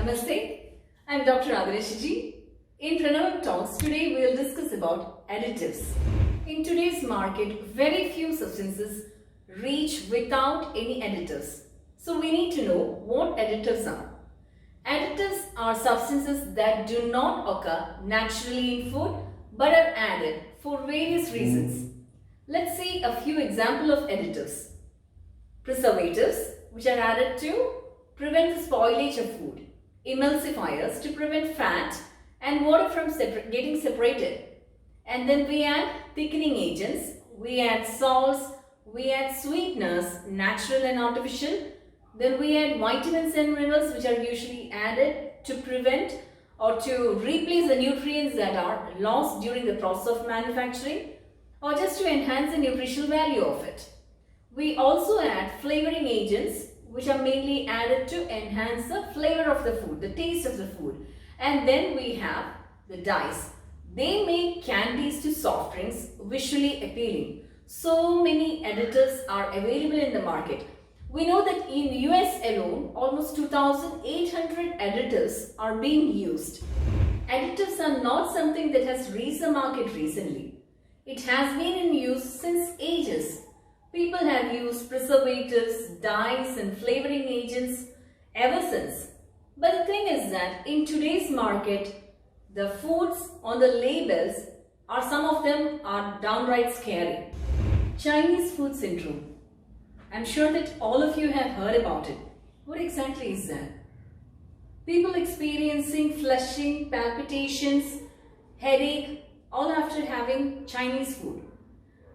Namaste, I am Dr. Athira Shiji. In Pranavam Talks, today we will discuss about additives. In today's market, very few substances reach without any additives. So we need to know what additives are. Additives are substances that do not occur naturally in food but are added for various reasons. Let's see a few examples of additives. Preservatives, which are added to prevent the spoilage of food. Emulsifiers to prevent fat and water from getting separated. And then we add thickening agents, we add salts, we add sweeteners, natural and artificial. Then we add vitamins and minerals, which are usually added to prevent or to replace the nutrients that are lost during the process of manufacturing or just to enhance the nutritional value of it. We also add flavoring agents, which are mainly added to enhance the flavor of the food, the taste of the food. And then we have the dyes. They make candies to soft drinks visually appealing. So many additives are available in the market. We know that in US alone, almost 2,800 additives are being used. Additives are not something that has reached the market recently. It has been in use since ages. People have used preservatives, dyes and flavoring agents ever since. But the thing is that in today's market, the foods on the labels some of them are downright scary. Chinese food syndrome. I'm sure that all of you have heard about it. What exactly is that? People experiencing flushing, palpitations, headache, all after having Chinese food.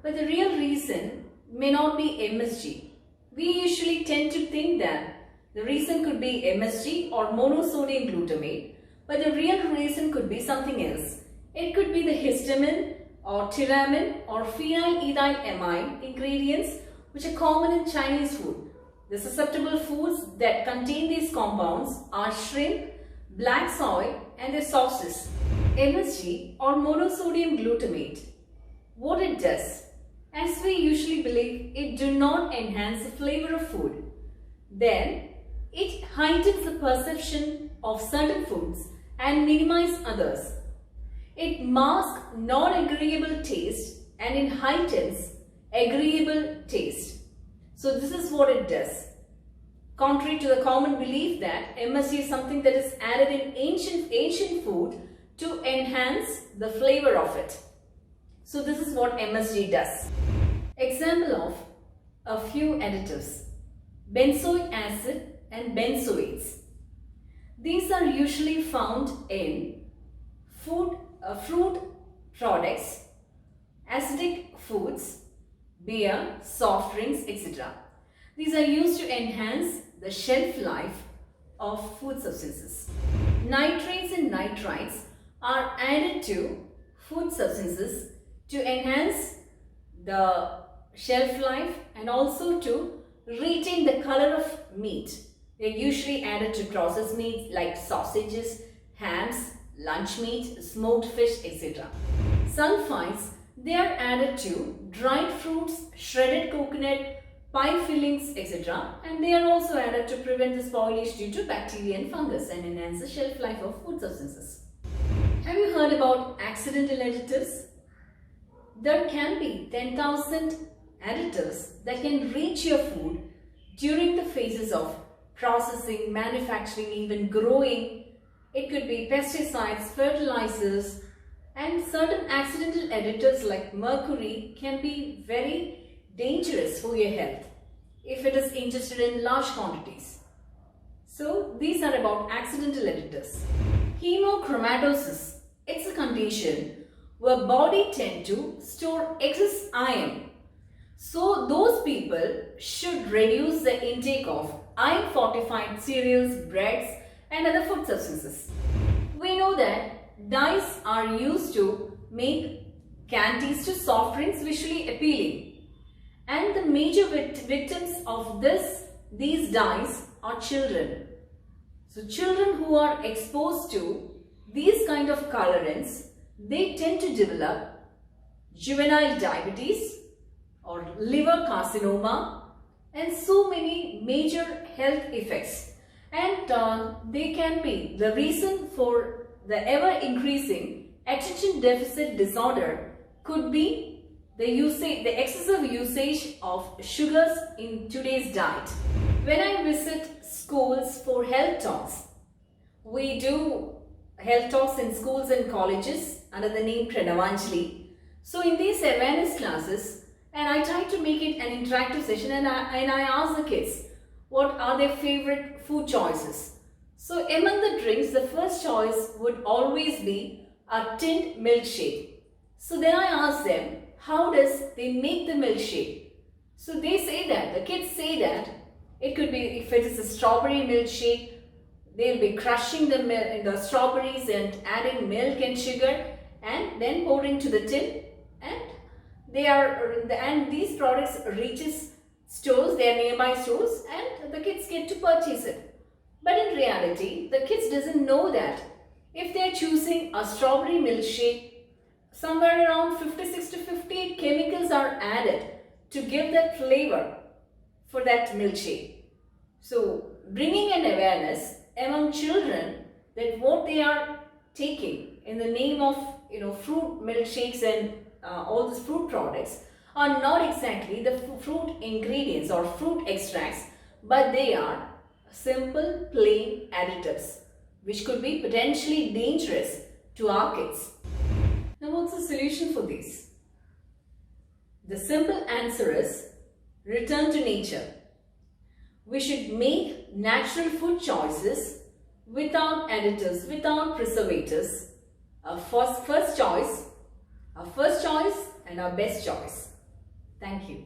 But the real reason may not be MSG. We usually tend to think that the reason could be MSG or monosodium glutamate, but the real reason could be something else. It could be the histamine or tyramine or phenylethylamine ingredients which are common in Chinese food. The susceptible foods that contain these compounds are shrimp, black soy and their sauces. MSG or monosodium glutamate. What it does? As we usually believe, it do not enhance the flavor of food. Then, it heightens the perception of certain foods and minimize others. It masks non-agreeable taste and it heightens agreeable taste. So this is what it does. Contrary to the common belief that MSG is something that is added in ancient food to enhance the flavor of it. So this is what MSG does. Example of a few additives. Benzoic acid and benzoates. These are usually found in fruit products, acidic foods, beer, soft drinks, etc. These are used to enhance the shelf life of food substances. Nitrates and nitrites are added to food substances to enhance the shelf life and also to retain the color of meat. They are usually added to processed meats like sausages, hams, lunch meat, smoked fish, etc. Sulfites, they are added to dried fruits, shredded coconut, pie fillings, etc. And they are also added to prevent the spoilage due to bacteria and fungus and enhance the shelf life of food substances. Have you heard about accidental additives? There can be 10,000 additives that can reach your food during the phases of processing, manufacturing, even growing. It could be pesticides, fertilizers, and certain accidental additives like mercury can be very dangerous for your health if it is ingested in large quantities. So these are about accidental additives. Hemochromatosis, it's a condition where body tend to store excess iron. So those people should reduce the intake of iron fortified cereals, breads and other food substances. We know that dyes are used to make candies to soft drinks visually appealing. And the major victims of these dyes are children. So children who are exposed to these kind of colorants, they tend to develop juvenile diabetes or liver carcinoma and so many major health effects. and they can be the reason for the ever increasing attention deficit disorder could be the excessive usage of sugars in today's diet. When I visit schools for health talks, we do health talks in schools and colleges under the name Pranavam. So in these awareness classes, and I try to make it an interactive session, and I ask the kids what are their favorite food choices. So among the drinks, the first choice would always be a tinned milkshake. So then I ask them, how does they make the milkshake? So they say that, the kids say that it could be, if it is a strawberry milkshake, they'll be crushing the strawberries and adding milk and sugar and then pouring to the tin, and these products reaches stores, their nearby stores, and the kids get to purchase it. But in reality, the kids doesn't know that if they are choosing a strawberry milkshake, somewhere around 56 to 58 chemicals are added to give that flavor for that milkshake. So bringing an awareness among children that what they are taking in the name of fruit milkshakes and all these fruit products are not exactly the fruit ingredients or fruit extracts, but they are simple plain additives which could be potentially dangerous to our kids. Now what's the solution for this? The simple answer is return to nature. We should make natural food choices without additives, without preservatives. Our first choice and our best choice. Thank you.